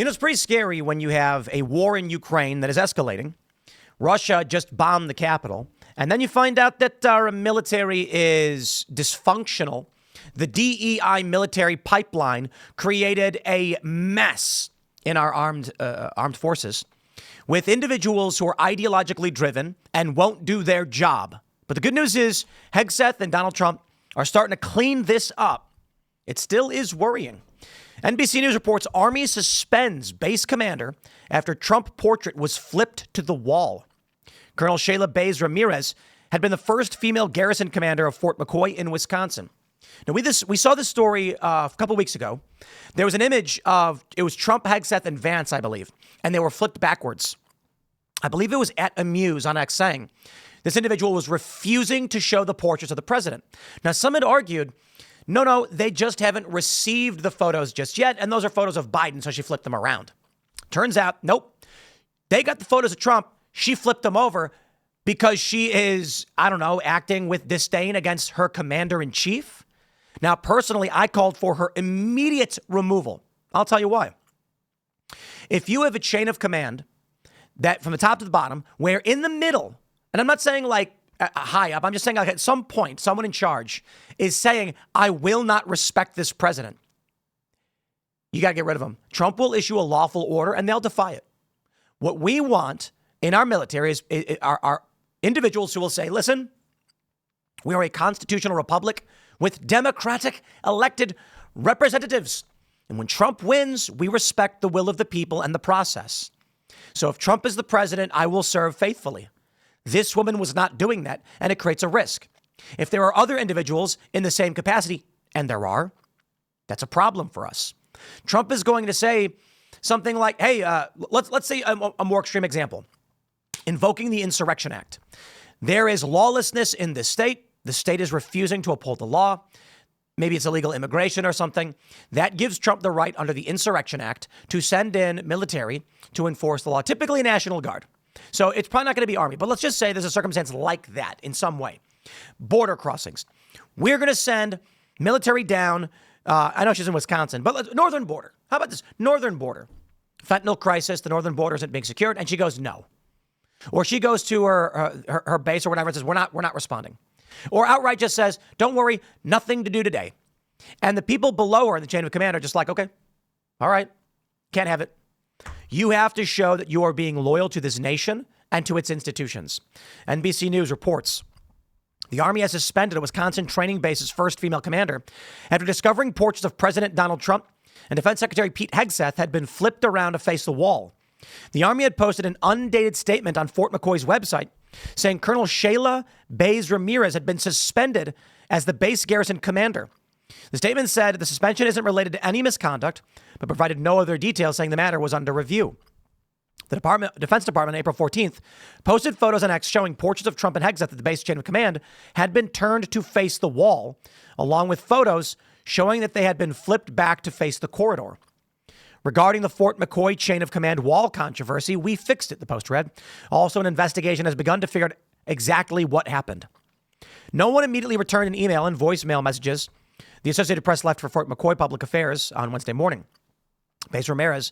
You know, it's pretty scary when you have a war in Ukraine that is escalating. Russia just bombed the capital. And then you find out that our military is dysfunctional. The DEI military pipeline created a mess in our armed forces with individuals who are ideologically driven and won't do their job. But the good news is Hegseth and Donald Trump are starting to clean this up. It still is worrying. NBC News reports Army suspends base commander after Trump portrait was flipped to the wall. Colonel Shayla Bays Ramirez had been the first female garrison commander of Fort McCoy in Wisconsin. Now, we saw this story a couple weeks ago. There was an image of, it was Trump, Hegseth, and Vance, I believe, and they were flipped backwards. I believe it was at Amuse on X saying this individual was refusing to show the portraits of the president. Now, some had argued, no, they just haven't received the photos just yet, and those are photos of Biden, so she flipped them around. Turns out, nope. They got the photos of Trump. She flipped them over because she is, acting with disdain against her commander-in-chief. Now, personally, I called for her immediate removal. I'll tell you why. If you have a chain of command that from the top to the bottom, where in the middle, and I'm not saying like high up, I'm just saying like at some point, someone in charge is saying, I will not respect this president. You got to get rid of him. Trump will issue a lawful order and they'll defy it. What we want in our military are individuals who will say, listen, we are a constitutional republic with democratic elected representatives. And when Trump wins, we respect the will of the people and the process. So if Trump is the president, I will serve faithfully. This woman was not doing that, and it creates a risk. If there are other individuals in the same capacity, and there are, that's a problem for us. Trump is going to say something like, hey, let's say a more extreme example. Invoking the Insurrection Act. There is lawlessness in this state. The state is refusing to uphold the law. Maybe it's illegal immigration or something. That gives Trump the right under the Insurrection Act to send in military to enforce the law, typically National Guard. So it's probably not going to be Army, but let's just say there's a circumstance like that in some way. Border crossings. We're going to send military down. I know she's in Wisconsin, but northern border. How about this? Northern border. Fentanyl crisis. The northern border isn't being secured. And she goes, no. Or she goes to her base or whatever and says, we're not responding. Or outright just says, don't worry, nothing to do today. And the people below her in the chain of command are just like, okay, all right, can't have it. You have to show that you are being loyal to this nation and to its institutions. NBC News reports the Army has suspended a Wisconsin training base's first female commander after discovering portraits of President Donald Trump and Defense Secretary Pete Hegseth had been flipped around to face the wall. The Army had posted an undated statement on Fort McCoy's website saying Colonel Shayla Bays Ramirez had been suspended as the base garrison commander. The statement said the suspension isn't related to any misconduct, but provided no other details, saying the matter was under review. The Defense Department, April 14th, posted photos on X showing portraits of Trump and Hegseth at the base chain of command had been turned to face the wall, along with photos showing that they had been flipped back to face the corridor. Regarding the Fort McCoy chain of command wall controversy, we fixed it, the Post read. Also, an investigation has begun to figure out exactly what happened. No one immediately returned an email and voicemail messages the Associated Press left for Fort McCoy Public Affairs on Wednesday morning. Bays Ramirez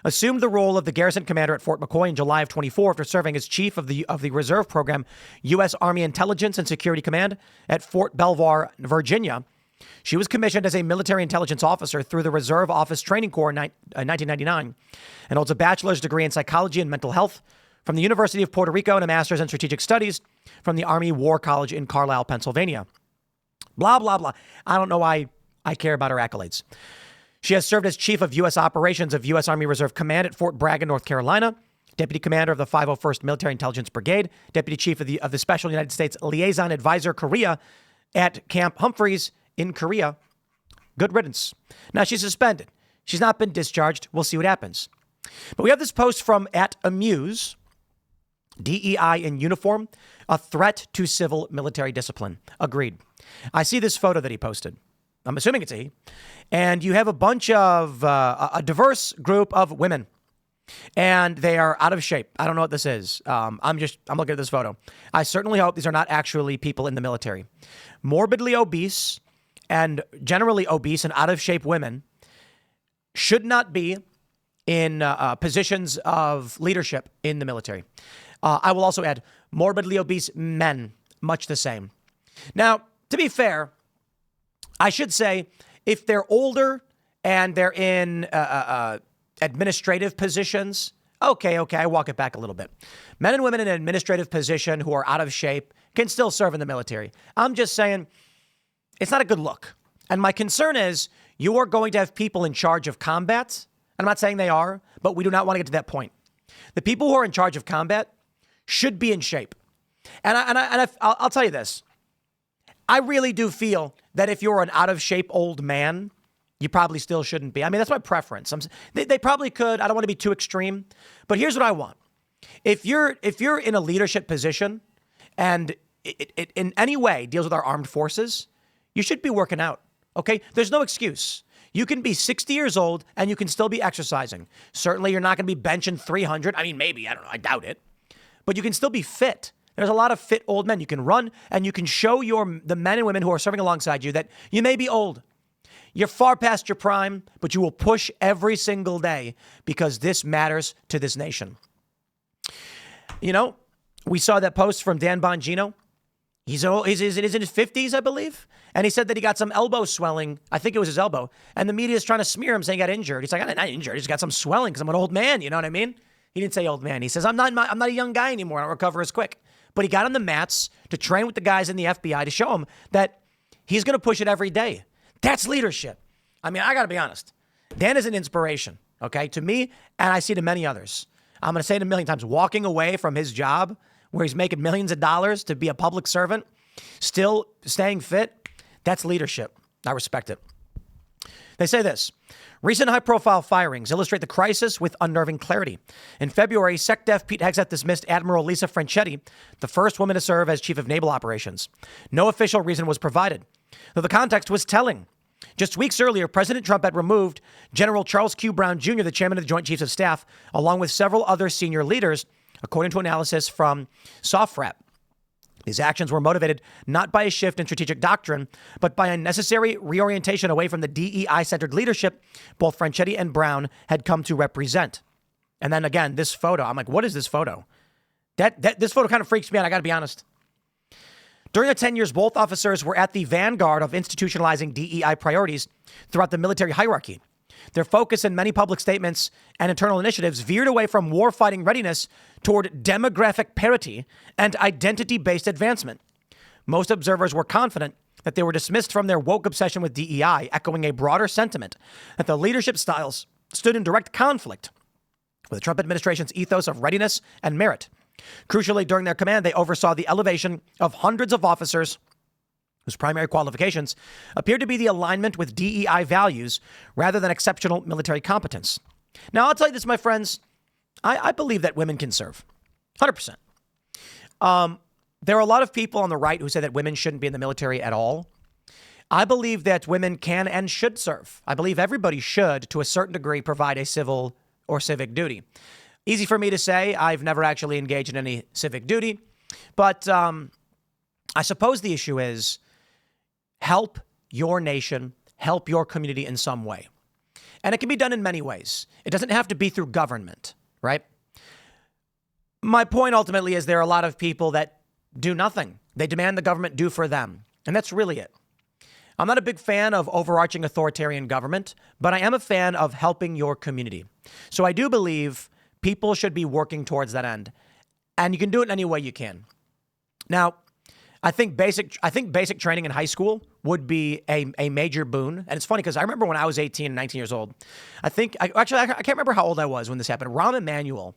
assumed the role of the garrison commander at Fort McCoy in July of 24 after serving as chief of the reserve program, U.S. Army Intelligence and Security Command at Fort Belvoir, Virginia. She was commissioned as a military intelligence officer through the Reserve Office Training Corps in 1999 and holds a bachelor's degree in psychology and mental health from the University of Puerto Rico and a master's in strategic studies from the Army War College in Carlisle, Pennsylvania. Blah, blah, blah. I don't know why I care about her accolades. She has served as chief of U.S. operations of U.S. Army Reserve Command at Fort Bragg in North Carolina, deputy commander of the 501st Military Intelligence Brigade, deputy chief of the Special United States Liaison Advisor Korea at Camp Humphreys in Korea. Good riddance. Now she's suspended. She's not been discharged. We'll see what happens. But we have this post from at Amuse, DEI in uniform, a threat to civil military discipline. Agreed. I see this photo that he posted. I'm assuming it's a he. And you have a bunch of a diverse group of women, and they are out of shape. I don't know what this is. I'm looking at this photo. I certainly hope these are not actually people in the military. Morbidly obese and generally obese and out of shape women should not be in positions of leadership in the military. I will also add morbidly obese men, much the same. Now, to be fair, I should say if they're older and they're in administrative positions, okay, I walk it back a little bit. Men and women in an administrative position who are out of shape can still serve in the military. I'm just saying it's not a good look. And my concern is you are going to have people in charge of combat. I'm not saying they are, but we do not want to get to that point. The people who are in charge of combat should be in shape. And I'll tell you this. I really do feel that if you're an out of shape old man, you probably still shouldn't be. I mean, that's my preference. They probably could. I don't want to be too extreme, but here's what I want. If you're in a leadership position and it in any way deals with our armed forces, you should be working out. Okay. There's no excuse. You can be 60 years old and you can still be exercising. Certainly you're not going to be benching 300. I mean, maybe, I don't know. I doubt it, but you can still be fit. There's a lot of fit old men. You can run and you can show the men and women who are serving alongside you that you may be old. You're far past your prime, but you will push every single day because this matters to this nation. You know, we saw that post from Dan Bongino. He's in his 50s, I believe. And he said that he got some elbow swelling. I think it was his elbow. And the media is trying to smear him saying he got injured. He's like, I'm not injured. I just got some swelling because I'm an old man. You know what I mean? He didn't say old man. He says, I'm not a young guy anymore. I don't recover as quick. But he got on the mats to train with the guys in the FBI to show them that he's going to push it every day. That's leadership. I mean, I got to be honest. Dan is an inspiration, okay, to me, and I see to many others. I'm going to say it a million times. Walking away from his job where he's making millions of dollars to be a public servant, still staying fit, that's leadership. I respect it. They say this. Recent high-profile firings illustrate the crisis with unnerving clarity. In February, SecDef Pete Hegseth dismissed Admiral Lisa Franchetti, the first woman to serve as chief of naval operations. No official reason was provided, though the context was telling. Just weeks earlier, President Trump had removed General Charles Q. Brown Jr., the chairman of the Joint Chiefs of Staff, along with several other senior leaders, according to analysis from SOFRAP. These actions were motivated not by a shift in strategic doctrine, but by a necessary reorientation away from the DEI-centered leadership both Franchetti and Brown had come to represent. And then again, this photo, I'm like, what is this photo? This photo kind of freaks me out, I got to be honest. During the 10 years, both officers were at the vanguard of institutionalizing DEI priorities throughout the military hierarchy. Their focus in many public statements and internal initiatives veered away from warfighting readiness toward demographic parity and identity-based advancement. Most observers were confident that they were dismissed from their woke obsession with DEI, echoing a broader sentiment that the leadership styles stood in direct conflict with the Trump administration's ethos of readiness and merit. Crucially, during their command, they oversaw the elevation of hundreds of officers whose primary qualifications appeared to be the alignment with DEI values rather than exceptional military competence. Now, I'll tell you this, my friends. I believe that women can serve. 100%. There are a lot of people on the right who say that women shouldn't be in the military at all. I believe that women can and should serve. I believe everybody should, to a certain degree, provide a civil or civic duty. Easy for me to say. I've never actually engaged in any civic duty. But I suppose the issue is help your nation, help your community in some way. And it can be done in many ways. It doesn't have to be through government, right? My point ultimately is there are a lot of people that do nothing. They demand the government do for them. And that's really it. I'm not a big fan of overarching authoritarian government, but I am a fan of helping your community. So I do believe people should be working towards that end. And you can do it in any way you can. Now, I think basic training in high school would be a major boon. And it's funny because I remember when I was 18 and 19 years old, I can't remember how old I was when this happened. Rahm Emanuel,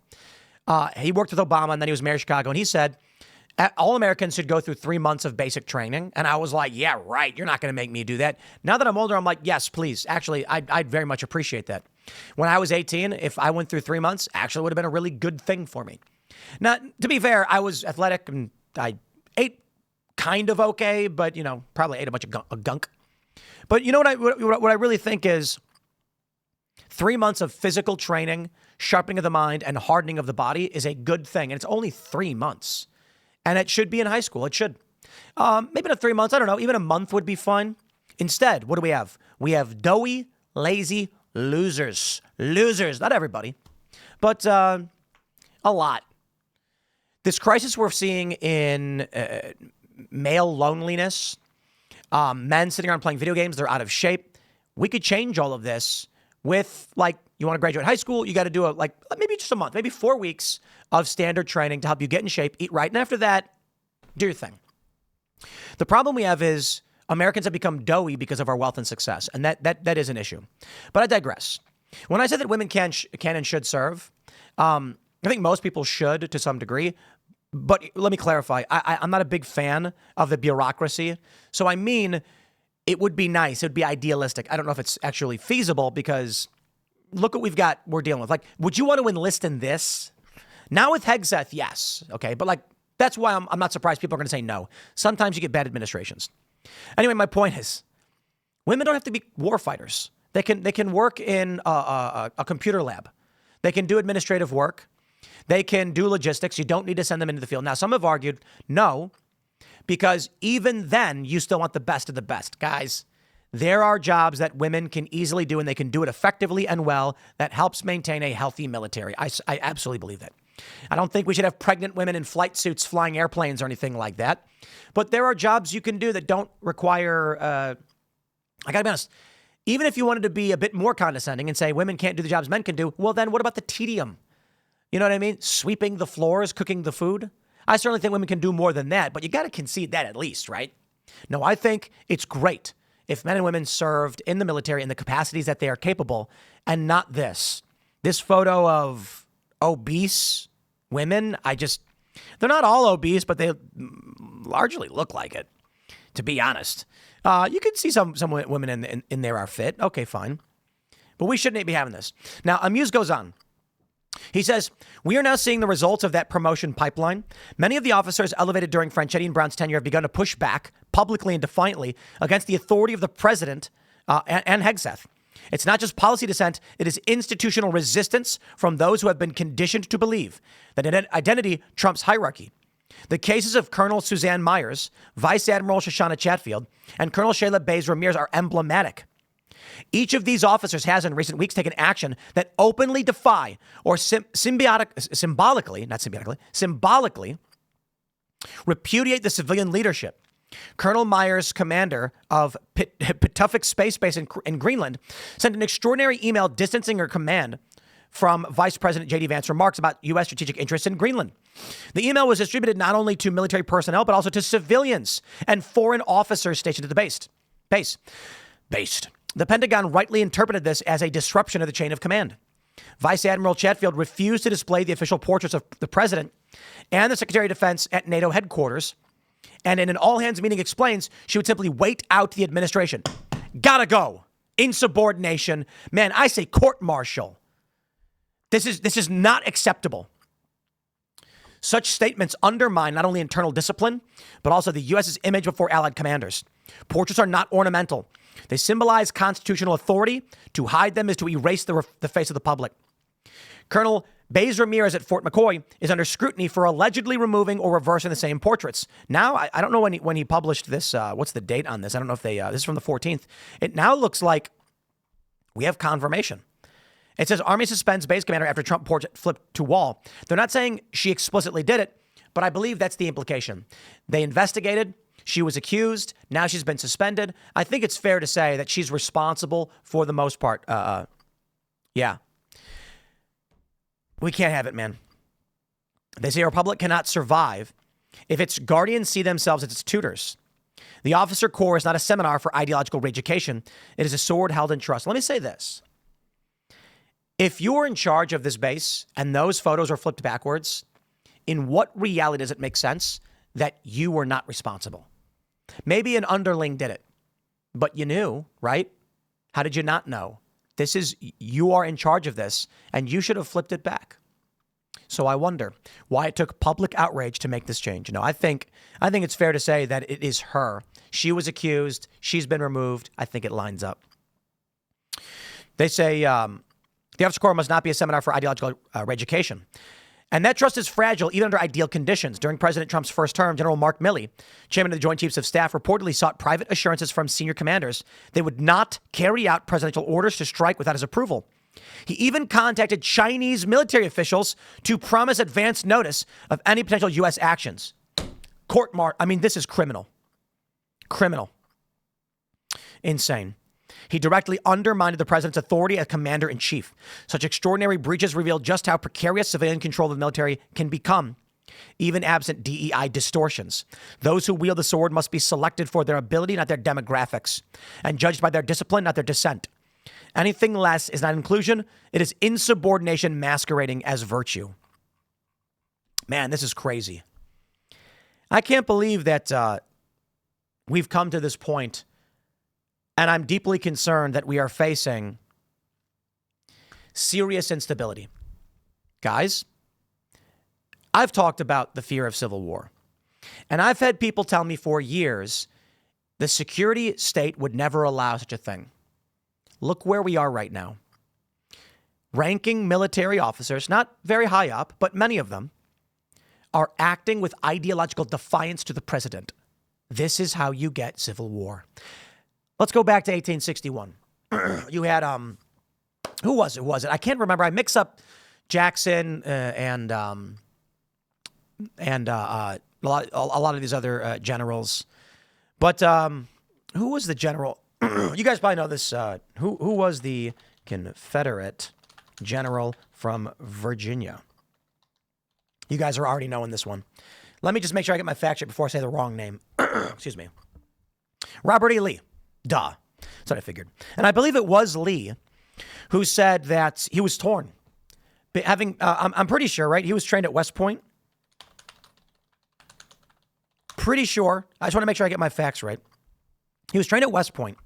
he worked with Obama and then he was mayor of Chicago. And he said, all Americans should go through 3 months of basic training. And I was like, yeah, right. You're not going to make me do that. Now that I'm older, I'm like, yes, please. Actually, I'd very much appreciate that. When I was 18, if I went through 3 months, actually would have been a really good thing for me. Now, to be fair, I was athletic and I ate kind of okay, but, probably ate a bunch of gunk. But you know what I really think is 3 months of physical training, sharpening of the mind, and hardening of the body is a good thing. And it's only 3 months. And it should be in high school. It should. Maybe not 3 months. I don't know. Even a month would be fine. Instead, what do we have? We have doughy, lazy, losers. Losers. Not everybody, but a lot. This crisis we're seeing in male loneliness, men sitting around playing video games, they're out of shape. We could change all of this with, like, you want to graduate high school, you got to do maybe just a month, maybe 4 weeks of standard training to help you get in shape, eat right. And after that, do your thing. The problem we have is Americans have become doughy because of our wealth and success. And that is an issue. But I digress. When I say that women can and should serve, I think most people should to some degree. But let me clarify. I'm not a big fan of the bureaucracy. So I mean, it would be nice. It would be idealistic. I don't know if it's actually feasible because look what we're dealing with. Like, would you want to enlist in this? Now with Hegseth, yes. Okay. But like, that's why I'm not surprised people are going to say no. Sometimes you get bad administrations. Anyway, my point is, women don't have to be war fighters. They can work in a computer lab. They can do administrative work. They can do logistics. You don't need to send them into the field. Now, some have argued no, because even then, you still want the best of the best. Guys, there are jobs that women can easily do, and they can do it effectively and well. That helps maintain a healthy military. I absolutely believe that. I don't think we should have pregnant women in flight suits flying airplanes or anything like that. But there are jobs you can do that don't require, I got to be honest, even if you wanted to be a bit more condescending and say women can't do the jobs men can do, well, then what about the tedium? You know what I mean? Sweeping the floors, cooking the food. I certainly think women can do more than that, but you got to concede that at least, right? No, I think it's great if men and women served in the military in the capacities that they are capable, and not this. This photo of obese women, they're not all obese, but they largely look like it, to be honest. You can see some women in there are fit. Okay, fine. But we shouldn't be having this. Now, Amuse goes on. He says, we are now seeing the results of that promotion pipeline. Many of the officers elevated during Franchetti and Brown's tenure have begun to push back publicly and defiantly against the authority of the president and Hegseth. It's not just policy dissent. It is institutional resistance from those who have been conditioned to believe that identity trumps hierarchy. The cases of Colonel Suzanne Myers, Vice Admiral Shoshana Chatfield, and Colonel Shayla Bays Ramirez are emblematic. Each of these officers has in recent weeks taken action that openly defy or symbolically repudiate the civilian leadership. Colonel Myers, commander of Pituffik Space Base in Greenland, sent an extraordinary email distancing her command from Vice President J.D. Vance's remarks about U.S. strategic interests in Greenland. The email was distributed not only to military personnel, but also to civilians and foreign officers stationed at the base. The Pentagon rightly interpreted this as a disruption of the chain of command. Vice Admiral Chatfield refused to display the official portraits of the president and the Secretary of Defense at NATO headquarters, and in an all-hands meeting explains she would simply wait out the administration. Gotta go. Insubordination. Man, I say court-martial. This is not acceptable. Such statements undermine not only internal discipline, but also the U.S.'s image before allied commanders. Portraits are not ornamental. They symbolize constitutional authority. To hide them is to erase the face of the public. Colonel Bays Ramirez at Fort McCoy is under scrutiny for allegedly removing or reversing the same portraits. Now, I don't know when he published this. What's the date on this? I don't know if this is from the 14th. It now looks like we have confirmation. It says Army suspends base commander after Trump portrait flipped to wall. They're not saying she explicitly did it, but I believe that's the implication. They investigated. She was accused. Now she's been suspended. I think it's fair to say that she's responsible for the most part. Yeah. We can't have it, man. They say a republic cannot survive if its guardians see themselves as its tutors. The officer corps is not a seminar for ideological re-education. It is a sword held in trust. Let me say this. If you're in charge of this base and those photos are flipped backwards, in what reality does it make sense that you were not responsible? Maybe an underling did it, but you knew, right? How did you not know? You are in charge of this, and you should have flipped it back. So I wonder why it took public outrage to make this change. I think it's fair to say that it is her. She was accused. She's been removed. I think it lines up. They say the officer corps must not be a seminar for ideological education. And that trust is fragile even under ideal conditions. During President Trump's first term, General Mark Milley, chairman of the Joint Chiefs of Staff, reportedly sought private assurances from senior commanders they would not carry out presidential orders to strike without his approval. He even contacted Chinese military officials to promise advance notice of any potential U.S. actions. This is criminal. Criminal. Insane. He directly undermined the president's authority as commander-in-chief. Such extraordinary breaches reveal just how precarious civilian control of the military can become, even absent DEI distortions. Those who wield the sword must be selected for their ability, not their demographics, and judged by their discipline, not their dissent. Anything less is not inclusion. It is insubordination masquerading as virtue. Man, this is crazy. I can't believe that we've come to this point. And I'm deeply concerned that we are facing serious instability. Guys, I've talked about the fear of civil war. And I've had people tell me for years the security state would never allow such a thing. Look where we are right now. Ranking military officers, not very high up, but many of them, are acting with ideological defiance to the president. This is how you get civil war. Let's go back to 1861. You had, who was it? I can't remember. I mix up Jackson and a lot of these other generals. But who was the general? You guys probably know this. Who was the Confederate general from Virginia? You guys are already knowing this one. Let me just make sure I get my fact check before I say the wrong name. Excuse me. Robert E. Lee. Duh. That's what I figured. And I believe it was Lee who said that he was torn. I'm pretty sure, right? He was trained at West Point. Pretty sure. I just want to make sure I get my facts right. He was trained at West Point.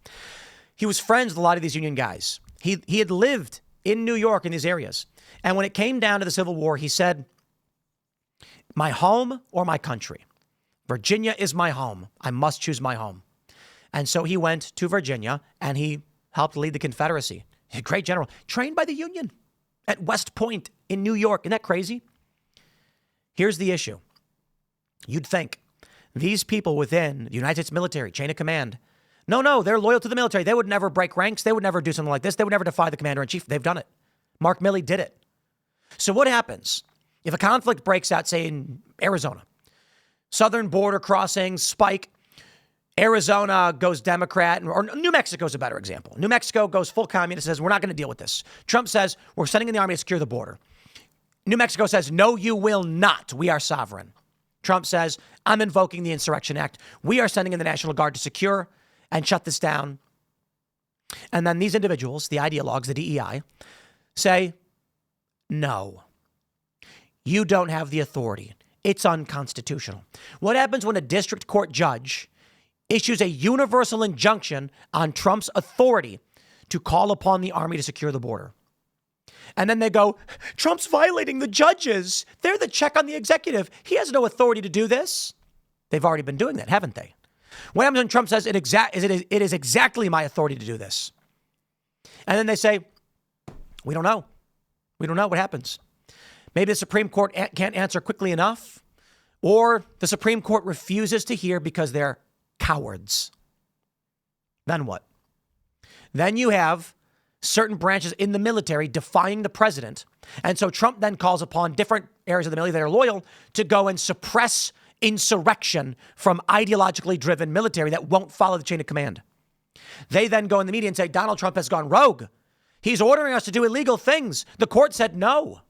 He was friends with a lot of these Union guys. He had lived in New York in these areas. And when it came down to the Civil War, he said, my home or my country? Virginia is my home. I must choose my home. And so he went to Virginia and he helped lead the Confederacy. He's a great general, trained by the Union at West Point in New York. Isn't that crazy? Here's the issue. You'd think these people within the United States military, chain of command, no, they're loyal to the military. They would never break ranks. They would never do something like this. They would never defy the commander-in-chief. They've done it. Mark Milley did it. So what happens if a conflict breaks out, say, in Arizona? Southern border crossing, spike. Arizona goes Democrat, or New Mexico is a better example. New Mexico goes full communist, says, we're not going to deal with this. Trump says, we're sending in the army to secure the border. New Mexico says, no, you will not. We are sovereign. Trump says, I'm invoking the Insurrection Act. We are sending in the National Guard to secure and shut this down. And then these individuals, the ideologues, the DEI, say, no, you don't have the authority. It's unconstitutional. What happens when a district court judge issues a universal injunction on Trump's authority to call upon the army to secure the border? And then they go, Trump's violating the judges. They're the check on the executive. He has no authority to do this. They've already been doing that, haven't they? What happens when Trump says it is exactly my authority to do this? And then they say, we don't know. We don't know what happens. Maybe the Supreme Court can't answer quickly enough, or the Supreme Court refuses to hear because they're cowards. Then what? Then you have certain branches in the military defying the president. And so Trump then calls upon different areas of the military that are loyal to go and suppress insurrection from ideologically driven military that won't follow the chain of command. They then go in the media and say, Donald Trump has gone rogue. He's ordering us to do illegal things. The court said no.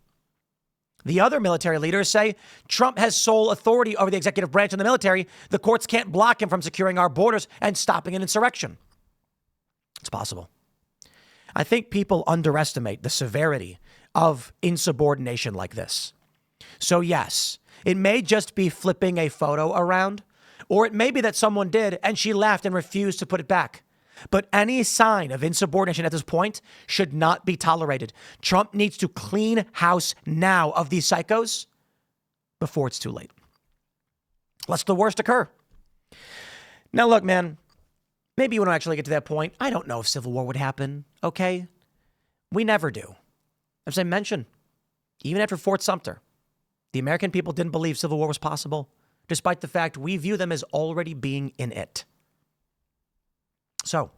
The other military leaders say Trump has sole authority over the executive branch in the military. The courts can't block him from securing our borders and stopping an insurrection. It's possible. I think people underestimate the severity of insubordination like this. So yes, it may just be flipping a photo around, or it may be that someone did and she laughed and refused to put it back. But any sign of insubordination at this point should not be tolerated. Trump needs to clean house now of these psychos before it's too late. Lest the worst occur. Now, look, man, maybe you won't actually get to that point. I don't know if civil war would happen, okay? We never do. As I mentioned, even after Fort Sumter, The American people didn't believe civil war was possible, despite the fact we view them as already being in it. So,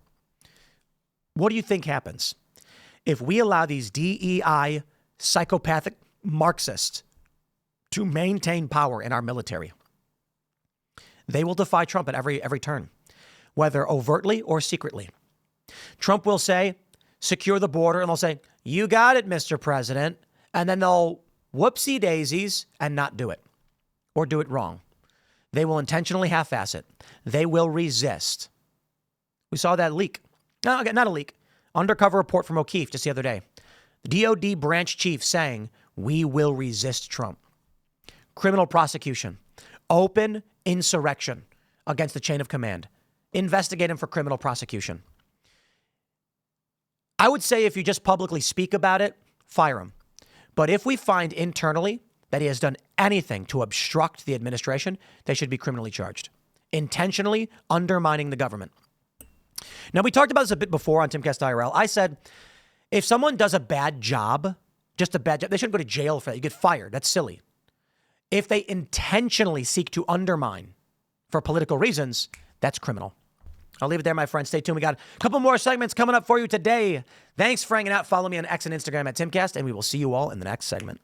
what do you think happens if we allow these DEI psychopathic Marxists to maintain power in our military? They will defy Trump at every turn, whether overtly or secretly. Trump will say, secure the border, and they'll say, you got it, Mr. President. And then they'll whoopsie daisies and not do it or do it wrong. They will intentionally half-ass it. They will resist. We saw that leak. No, okay, not a leak. Undercover report from O'Keefe just the other day. The DOD branch chief saying, we will resist Trump. Criminal prosecution. Open insurrection against the chain of command. Investigate him for criminal prosecution. I would say if you just publicly speak about it, fire him. But if we find internally that he has done anything to obstruct the administration, they should be criminally charged. Intentionally undermining the government. Now, we talked about this a bit before on Timcast IRL. I said, if someone does a bad job, just a bad job, they shouldn't go to jail for that. You get fired. That's silly. If they intentionally seek to undermine for political reasons, that's criminal. I'll leave it there, my friends. Stay tuned. We got a couple more segments coming up for you today. Thanks for hanging out. Follow me on X and Instagram at Timcast, and we will see you all in the next segment.